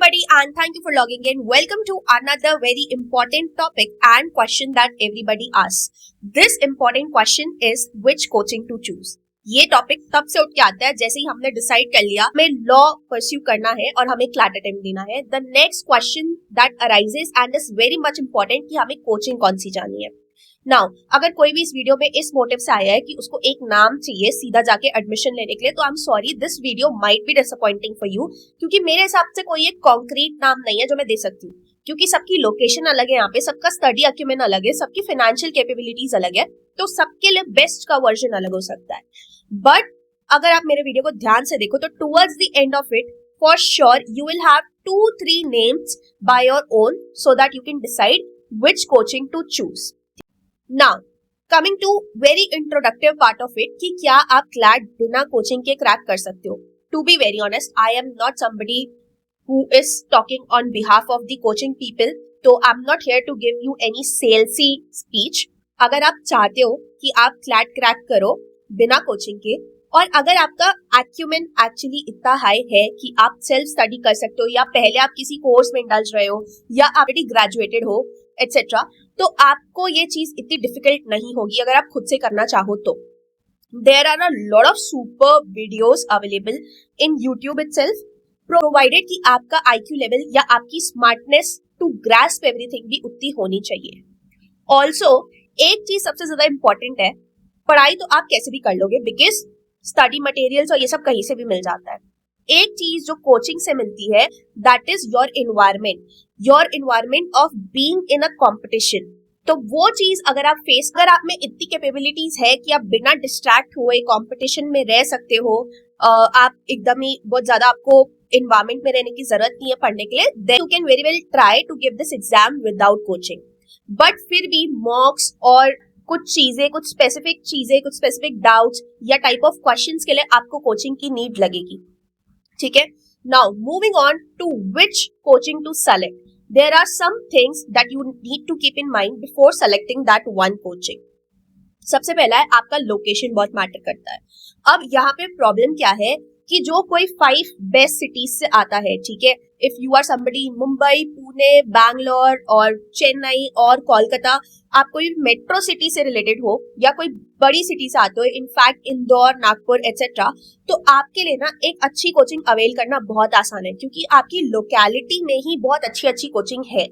everybody and thank you for logging in. Welcome to another very important topic and question that everybody asks. This important question is which coaching to choose. ये topic तब से उठ के आता है जैसे ही हमने डिसाइड कर लिया हमें लॉ परस्यू करना है और हमें क्लैट अटेम्प्ट देना है. The next question that arises and is very much important कि हमें कोचिंग कौन सी जानी है. नाउ अगर कोई भी इस वीडियो में इस मोटिव से आया है कि उसको एक नाम चाहिए सीधा जाके एडमिशन लेने के लिए, तो I am sorry, this video might be disappointing for you, क्योंकि मेरे हिसाब से कोई एक कॉन्क्रीट नाम नहीं है जो मैं दे सकती हूँ, क्योंकि सबकी लोकेशन अलग है, यहाँ पे सबका स्टडी अक्यूमेंट अलग है, सबकी फाइनेंशियल कैपेबिलिटीज अलग है, तो सबके लिए बेस्ट का वर्जन अलग हो सकता है. बट अगर आप मेरे वीडियो को ध्यान से देखो तो towards the end of it for sure you will have 2-3 names by your own so that you can decide which coaching to choose. Now, coming to very introductive part of it कि क्या आप CLAT बिना coaching के crack कर सकते हो. To be very honest, I am not somebody who is talking on behalf of the coaching people, तो I'm not here to give you any salesy speech. अगर आप चाहते हो कि आप क्लैट क्रैक करो बिना कोचिंग के, और अगर आपका एक्यूमेंट एक्चुअली इतना हाई है कि आप सेल्फ स्टडी कर सकते हो, या पहले आप किसी कोर्स में इंडल्ज रहे हो, या आप ऑलरेडी ग्रेजुएटेड हो एटसेट्रा, तो आपको ये चीज इतनी डिफिकल्ट नहीं होगी अगर आप खुद से करना चाहो तो. There are a lot of super videos available in YouTube itself, provided कि आपका आईक्यू लेवल या आपकी स्मार्टनेस टू ग्रास्प एवरीथिंग भी उतनी होनी चाहिए. ऑल्सो एक चीज सबसे ज्यादा इंपॉर्टेंट है, पढ़ाई तो आप कैसे भी कर लोगे बिकॉज स्टडी मटेरियल्स और ये सब कहीं से भी मिल जाता है. एक चीज जो कोचिंग से मिलती है that is your environment of being in a competition. तो वो चीज अगर आप में इतनी कैपेबिलिटीज है कि आप बिना डिस्ट्रैक्ट हुए कंपटीशन में रह सकते हो, आप एकदम ही बहुत ज्यादा आपको एनवायरमेंट में रहने की जरूरत नहीं है पढ़ने के लिए, then you can very well try to give this exam without coaching. But फिर भी मॉक्स और कुछ स्पेसिफिक डाउट्स या टाइप ऑफ क्वेश्चंस के लिए आपको कोचिंग की नीड लगेगी. ठीक है. Now moving on to which coaching to select, there are some things that you need to keep in mind before selecting that one coaching. सबसे पहला है आपका लोकेशन बहुत मैटर करता है. अब यहाँ पे प्रॉब्लम क्या है कि जो कोई 5 बेस्ट सिटीज से आता है, ठीक है, if you are somebody Mumbai, Pune, Bangalore और चेन्नई और कोलकाता, आप कोई मेट्रो सिटी से रिलेटेड हो या कोई बड़ी सिटी से आते हो, इनफैक्ट इंदौर, नागपुर एटसेट्रा, तो आपके लिए ना एक अच्छी कोचिंग अवेल करना बहुत आसान है क्योंकि आपकी लोकेलिटी में ही बहुत अच्छी कोचिंग है.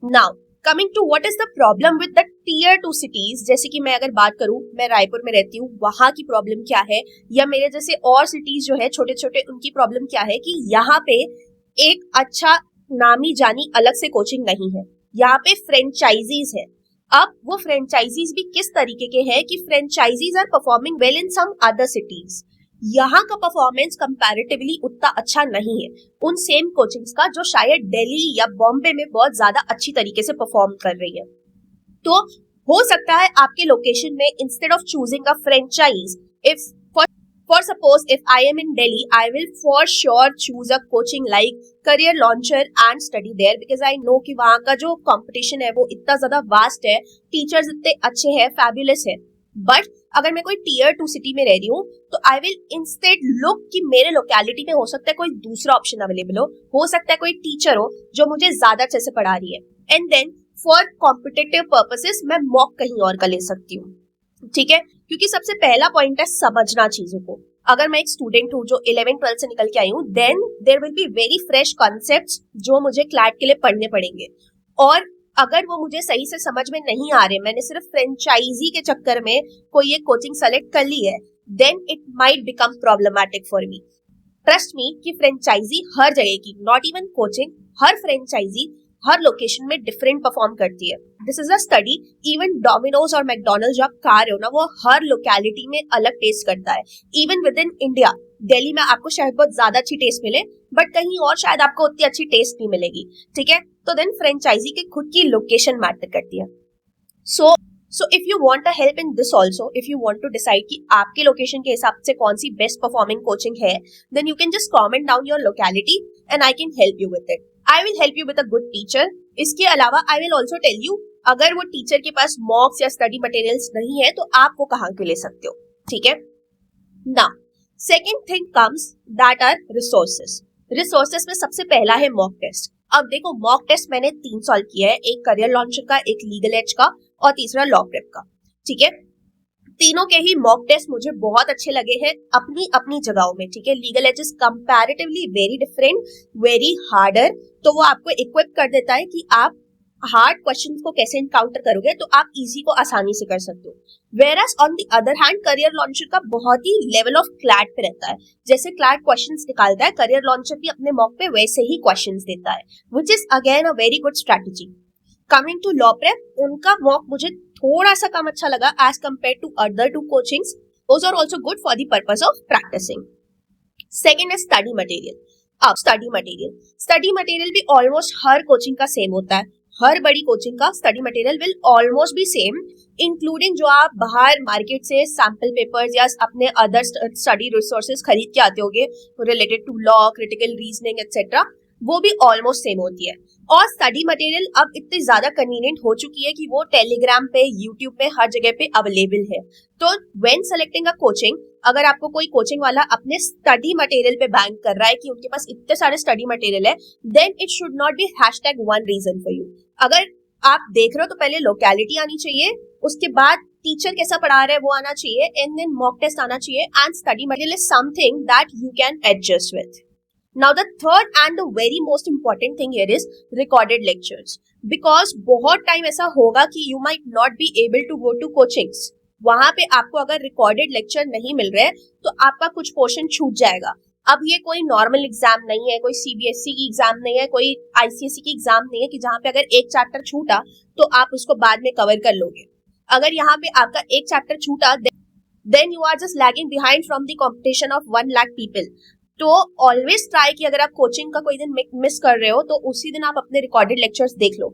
Now coming to what is the problem with the tier 2 cities, जैसे कि मैं अगर बात करूं, मैं रायपुर में रहती हूँ, वहां की प्रॉब्लम क्या है, या मेरे जैसे और सिटीज जो है छोटे छोटे, उनकी प्रॉब्लम क्या है कि यहाँ पे एक अच्छा नामी जानी अलग से कोचिंग नहीं है. यहाँ पे फ्रेंचाइजीज है. अब वो फ्रेंचाइजीज भी किस तरीके के हैं कि franchisees are performing well in some other cities. यहाँ का परफॉर्मेंस कंपैरेटिवली उतना अच्छा नहीं है उन सेम कोचिंग्स का जो शायद दिल्ली या बॉम्बे में बहुत ज्यादा अच्छी तरीके से परफॉर्म कर रही है. तो हो सकता है आपके लोकेशन में instead of choosing a franchise, if for suppose if I am in Delhi, I will for sure choose a coaching like Career Launcher and study there because I know कि वहाँ का जो competition है वो इतना ज्यादा vast है, teachers इतने अच्छे हैं, fabulous है. बट अगर मैं कोई टीयर 2 सिटी में रह रही हूँ तो आई विल इंस्टेड लुक कि मेरे लोकेलिटी में हो सकता है कोई दूसरा ऑप्शन अवेलेबल हो सकता है कोई टीचर हो जो मुझे ज्यादा अच्छे से पढ़ा रही है, and then for competitive purposes मैं मॉक कहीं और का ले सकती हूँ. ठीक है, क्योंकि सबसे पहला पॉइंट है समझना चीजों को. अगर मैं एक स्टूडेंट हूँ जो 11-12 से निकल के आई हूँ, then there will be very fresh concepts जो मुझे क्लैट के लिए पढ़ने पड़ेंगे, और अगर वो मुझे सही से समझ में नहीं आ रहे, मैंने सिर्फ फ्रेंचाइजी के चक्कर में कोई एक कोचिंग सेलेक्ट कर ली है, then it might become problematic for me. Trust me कि फ्रेंचाइजी हर जगह की, नॉट इवन कोचिंग, हर फ्रेंचाइजी हर लोकेशन में डिफरेंट परफॉर्म करती है. This is a study. Even Domino's और मैकडोनल्ड्स जो आप खा रहे हो ना, वो हर लोकेलिटी में अलग टेस्ट करता है. Even with in India, Delhi में आपको शायद बहुत ज्यादा अच्छी टेस्ट मिले, बट कहीं और शायद आपको उतनी अच्छी टेस्ट नहीं मिलेगी. ठीक है, तो देन फ्रेंचाइजी की खुद की लोकेशन मैटर करती है. So if you want a help in this also, if you want to decide कि आपके लोकेशन के हिसाब से कौन सी बेस्ट परफॉर्मिंग कोचिंग है, then you can just comment down your locality and I can help you with it. I will help you with a good teacher. इसके अलावा I will also tell you अगर वो teacher के पास मॉक्स या study materials नहीं है तो आप वो कहाँ के ले सकते हो. ठीक है. Now second thing comes that are resources. Resources में सबसे पहला है मॉक टेस्ट। अब देखो मॉक टेस्ट मैंने 3 सॉल्व किया है, एक करियर लॉन्चर का, एक लीगल एज का और तीसरा लॉ प्रेप का। ठीक है, तीनों के ही मॉक टेस्ट मुझे बहुत अच्छे लगे हैं अपनी अपनी जगहों में। ठीक है, legal age is comparatively very different, very harder, तो वो आपको इक्विप कर देता है कि आप हार्ड क्वेश्चंस को कैसे इनकाउंटर करोगे तो आप इजी को आसानी से कर सकते हो। Whereas on the other hand career launcher का बहुत ही लेवल ऑफ क्लैट पे रहता है। जैसे क्लैट क्वेश्चंस निकालता है, करियर लॉन्चर भी अपने मॉक पे वैसे ही क्वेश्चंस देता है, which is again a very good strategy. Coming to law prep, उनका मॉक मुझे थोड़ा सा कम अच्छा लगा as compare to other two coachings. Those are also good for the purpose of practicing. Second है स्टडी मटेरियल। अब स्टडी मटेरियल भी ऑलमोस्ट हर कोचिंग का सेम होता है। हर बड़ी कोचिंग का study material will almost be same, including जो आप बाहर मार्केट से सैंपल पेपर्स या अपने अदर स्टडी रिसोर्सेज खरीद के आते होगे related to law, critical reasoning etcetera, वो भी ऑलमोस्ट सेम होती है। और स्टडी मटेरियल अब इतनी ज्यादा कन्वीनियंट हो चुकी है कि वो टेलीग्राम पे, यूट्यूब पे, हर जगह पे अवेलेबल है। तो व्हेन सेलेक्टिंग अ कोचिंग, अगर आपको कोई कोचिंग वाला अपने स्टडी मटेरियल पे बैंक कर रहा है कि उनके पास इतने सारे स्टडी मटेरियल है, then it should not be #1 reason for you. अगर आप देख रहे हो तो पहले लोकेलिटी आनी चाहिए, उसके बाद टीचर कैसा पढ़ा रहा है वो आना चाहिए, एंड देन मॉक टेस्ट आना चाहिए, and study material is something that you can adjust with. Now the third and the very most important thing here is recorded lectures, because बहुत टाइम ऐसा होगा कि you might not be able to go to coachings। वहां पे आपको अगर recorded lecture नहीं मिल रहे तो आपका कुछ पोर्शन छूट जाएगा। अब ये कोई नॉर्मल एग्जाम नहीं है, कोई सीबीएसई की एग्जाम नहीं है, कोई आईसीएसई की एग्जाम नहीं है कि जहां पे अगर एक चैप्टर छूटा तो आप उसको बाद में कवर कर लोगे। अगर यहाँ पे आपका एक चैप्टर छूटा, then you are just lagging behind from the competition of 1 lakh people। तो ऑलवेज ट्राई कि अगर आप कोचिंग का कोई दिन मिस कर रहे हो तो उसी दिन आप अपने रिकॉर्डेड लेक्चर्स देख लो।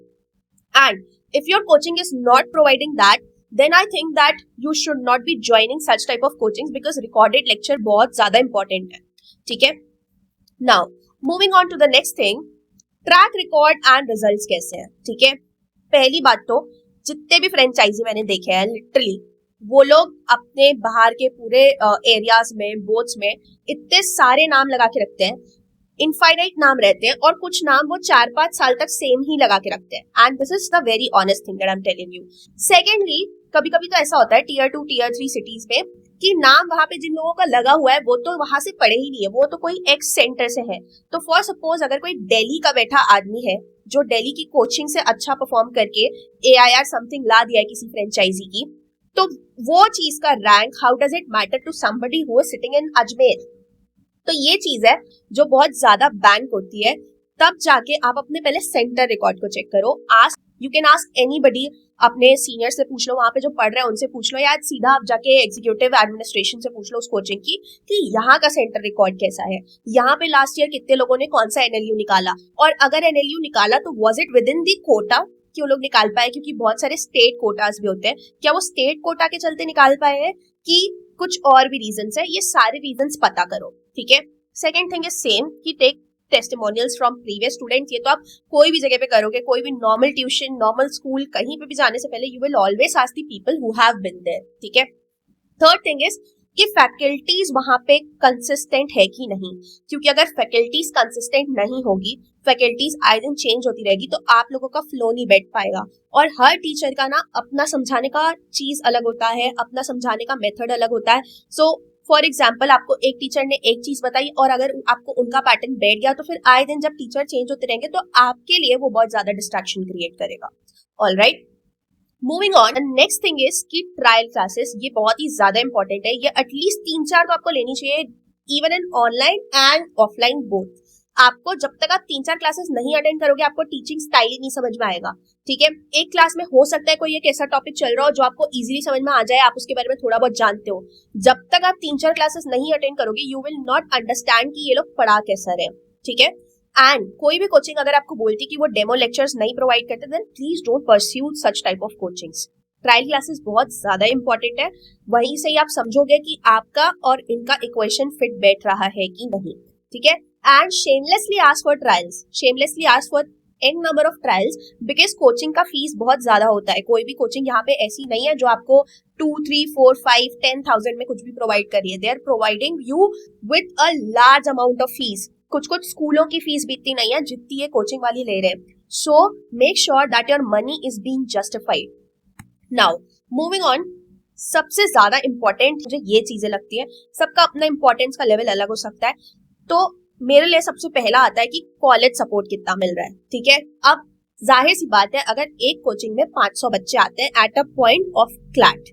And if your coaching is not providing that, then I think that you should not be joining such type of coachings, because recorded lecture बहुत ज्यादा इंपॉर्टेंट है। ठीक है, now moving on to the next thing, track record and results कैसे हैं। ठीक है, पहली बात तो जितने भी फ्रेंचाइजी मैंने देखे हैं लिटरली, वो लोग अपने बाहर के पूरे एरियाज में, बोर्ड्स में इतने सारे नाम लगा के रखते हैं, इनफाइनाइट नाम रहते हैं, और कुछ नाम वो 4-5 साल तक सेम ही लगा के रखते हैं। And this is the very honest thing that I am telling you. Secondly, कभी कभी तो ऐसा होता है Tier 2 Tier 3 सिटीज में कि नाम वहां पे जिन लोगों का लगा हुआ है वो तो वहां से पढ़े ही नहीं है, वो तो कोई एक्स सेंटर से है। तो फॉर सपोज अगर कोई दिल्ली का बैठा आदमी है जो दिल्ली की कोचिंग से अच्छा परफॉर्म करके AIR समथिंग ला दिया है किसी फ्रेंचाइजी की, तो वो चीज का rank, how does it matter to somebody who is sitting in Ajmer. तो ये चीज है जो बहुत ज्यादा बैंक होती है। तब जाके आप अपने पहले सेंटर रिकॉर्ड को चेक करो। यू कैन आस्क एनीबडी, अपने सीनियर से पूछ लो, वहां पे जो पढ़ रहे हैं उनसे पूछ लो, या सीधा आप जाके एग्जीक्यूटिव एडमिनिस्ट्रेशन से पूछ लो उस कोचिंग की कि यहाँ का सेंटर रिकॉर्ड कैसा है, यहाँ पे लास्ट ईयर कितने लोगों ने कौन सा NLU निकाला, और अगर NLU निकाला तो वॉज इट विद इन दी कोटा कि वो लोग निकाल पाए, क्योंकि बहुत सारे स्टेट कोटास भी होते हैं, क्या वो स्टेट कोटा के चलते निकाल पाए हैं कि कुछ और भी रीजंस है। ये सारे रीजंस पता करो। ठीक है, सेकेंड थिंग इज सेम कि take testimonials from previous students. ये तो आप कोई भी जगह पे करोगे, कोई भी नॉर्मल ट्यूशन, नॉर्मल स्कूल, कहीं पे भी जाने से पहले you will always ask the people who have been there. ठीक है, थर्ड थिंग इज कि फैकल्टीज वहां पे कंसिस्टेंट है कि नहीं, क्योंकि अगर फैकल्टीज कंसिस्टेंट नहीं होगी, फैकल्टीज आए दिन चेंज होती रहेगी, तो आप लोगों का फ्लो नहीं बैठ पाएगा। और हर टीचर का ना अपना समझाने का चीज अलग होता है, अपना समझाने का मेथड अलग होता है। सो फॉर एग्जाम्पल, आपको एक टीचर ने एक चीज बताई और अगर आपको उनका पैटर्न बैठ गया तो फिर आए दिन जब टीचर चेंज होते रहेंगे तो आपके लिए वो बहुत ज्यादा डिस्ट्रैक्शन क्रिएट करेगा। Alright, moving on, next thing is कि ट्रायल क्लासेस, ये बहुत ही ज्यादा इंपॉर्टेंट है। ये एटलीस्ट 3-4 तो आपको लेनी चाहिए, even in online and offline both. आपको जब तक आप 3-4 क्लासेस नहीं अटेंड करोगे, आपको टीचिंग स्टाइल ही नहीं समझ में आएगा। ठीक है, एक क्लास में हो सकता है कोई एक ऐसा टॉपिक चल रहा हो जो आपको इजीली समझ में आ जाए, आप उसके बारे में थोड़ा बहुत जानते हो। जब तक आप 3-4 क्लासेस नहीं अटेंड करोगे, यू विल नॉट अंडरस्टैंड कि ये लोग पढ़ा कैसा रहे। ठीक है, एंड कोई भी कोचिंग अगर आपको बोलती कि वो डेमो लेक्चर्स नहीं प्रोवाइड करते, then please don't pursue such type of coachings. Trial classes बहुत ज्यादा इंपॉर्टेंट है, वहीं से ही आप समझोगे कि आपका और इनका इक्वेशन फिट बैठ रहा है कि नहीं। ठीक है, and shamelessly ask for trials, shamelessly ask for n number of trials, because coaching का फीस बहुत ज्यादा होता है। कोई भी कोचिंग यहाँ पे ऐसी नहीं है जो आपको 2, 3, 4, 5, 10,000 में कुछ भी प्रोवाइड कर रही है। They are providing you with a large amount of fees. कुछ कुछ स्कूलों की फीस भी इतनी नहीं है जितनी ये कोचिंग वाली ले रहे हैं. So make sure that your money is being justified. Now moving on, सबसे ज्यादा इंपॉर्टेंट मुझे ये चीजें लगती है. सबका अपना इंपॉर्टेंस का लेवल अलग हो सकता है. तो मेरे लिए सबसे पहला आता है कि कॉलेज सपोर्ट कितना मिल रहा है. ठीक है, अब जाहिर सी बात है, अगर एक कोचिंग में 500 बच्चे आते हैं at a point of CLAT,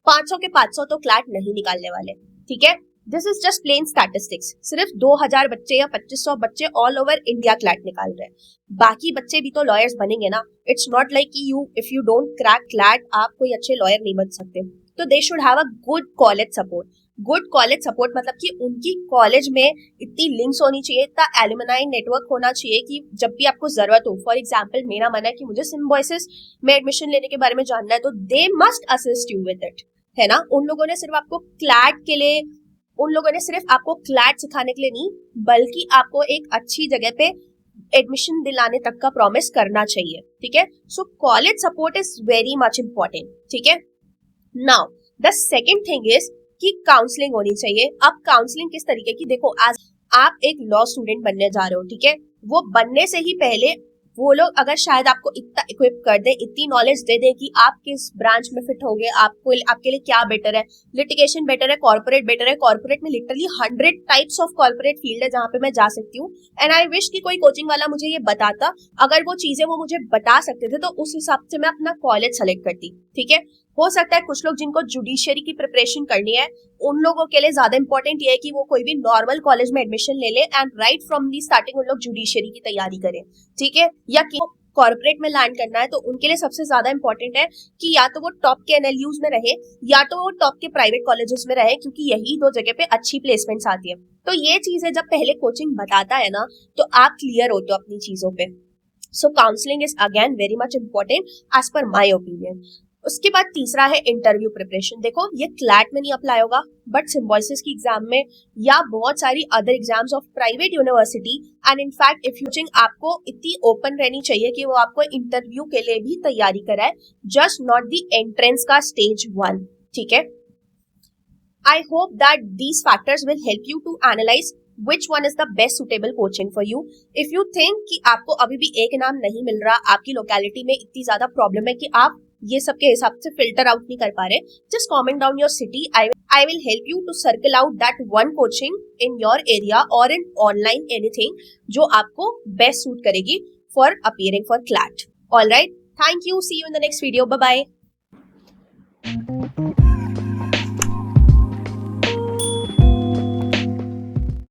500 के 500 तो क्लैट नहीं निकालने वाले. ठीक है, this is just plain statistics. सिर्फ 2000 बच्चे या 2500 बच्चे ऑल ओवर इंडिया क्लैट निकाल रहे हैं. बाकी बच्चे भी तो लॉयर्स बनेंगे ना. इट्स नॉट लाइक कि you if you don't crack CLAT आप कोई अच्छे लॉयर नहीं बन सकते. तो they should have a good college support. Good college support मतलब कि उनकी कॉलेज में इतनी लिंक्स होनी चाहिए, इतना एलुमनाई नेटवर्क होना चाहिए कि जब भी आपको जरूरत हो, फॉर एग्जाम्पल मेरा मन है कि मुझे सिम्बोसिस में एडमिशन लेने के बारे में जानना है, तो they must assist you with it, है ना. उन लोगों ने सिर्फ आपको क्लैट के लिए, उन लोगों ने सिर्फ आपको क्लैट सिखाने के लिए नहीं, बल्कि आपको एक अच्छी जगह पे एडमिशन दिलाने तक का प्रॉमिस करना चाहिए. ठीक है, so college support is very much important. ठीक है, now the second thing is कि काउंसलिंग होनी चाहिए. अब काउंसलिंग किस तरीके की, देखो आज आप एक लॉ स्टूडेंट बनने जा रहे हो. ठीक है, वो बनने से ही पहले वो लोग अगर शायद आपको इतना इक्विप कर दे, इतनी नॉलेज दे दे कि आप किस ब्रांच में फिट होगे, आपको आपके लिए क्या बेटर है, लिटिगेशन बेटर है, कॉर्पोरेट बेटर है. कॉर्पोरेट में literally 100 types of corporate field है जहां पे मैं जा सकती हूँ. एंड आई विश कि कोई कोचिंग वाला मुझे ये बताता. अगर वो चीजें वो मुझे बता सकते थे तो उस हिसाब से मैं अपना कॉलेज सेलेक्ट करती. ठीक है, हो सकता है कुछ लोग जिनको जुडिशियरी की प्रिपरेशन करनी है, उन लोगों के लिए ज्यादा इंपॉर्टेंट ये है कि वो कोई भी नॉर्मल कॉलेज में एडमिशन ले ले and right from the starting उन लोग जुडिशियरी की तैयारी करें. ठीक है, या कि कॉर्पोरेट में लैंड करना है तो उनके लिए सबसे ज्यादा इंपॉर्टेंट है कि या तो वो टॉप के एनएलयूज में रहे या तो वो टॉप के प्राइवेट कॉलेजेस में रहे, क्योंकि यही दो जगह पे अच्छी प्लेसमेंट्स आती है. तो ये चीजें जब पहले कोचिंग बताता है ना तो आप क्लियर होते हो अपनी चीजों पे. So counselling is again very much important as per my opinion. उसके बाद तीसरा है इंटरव्यू प्रिपरेशन. देखो ये क्लैट में नहीं अप्लाई होगा, बट सिम्बोसिस की एग्जाम में या बहुत सारी other exams of private university and in fact if यूचिंग आपको इतनी ओपन रहनी चाहिए कि वो आपको इंटरव्यू के लिए भी तैयारी कराए, जस्ट नॉट द एंट्रेंस का स्टेज 1. ठीक है, I hope that these factors will help you to analyse which one is the best suitable coaching for you. If you think कि आपको अभी भी एक नाम नहीं मिल रहा, आपकी लोकेलिटी में इतनी ज्यादा प्रॉब्लम है कि आप ये सब के हिसाब से फिल्टर आउट नहीं कर पा रहे, just comment down your city. I will help you to circle out that one coaching in your area or in online anything जो आपको best suit करेगी for appearing for CLAT. All right, thank you. See you in the next video. Bye bye.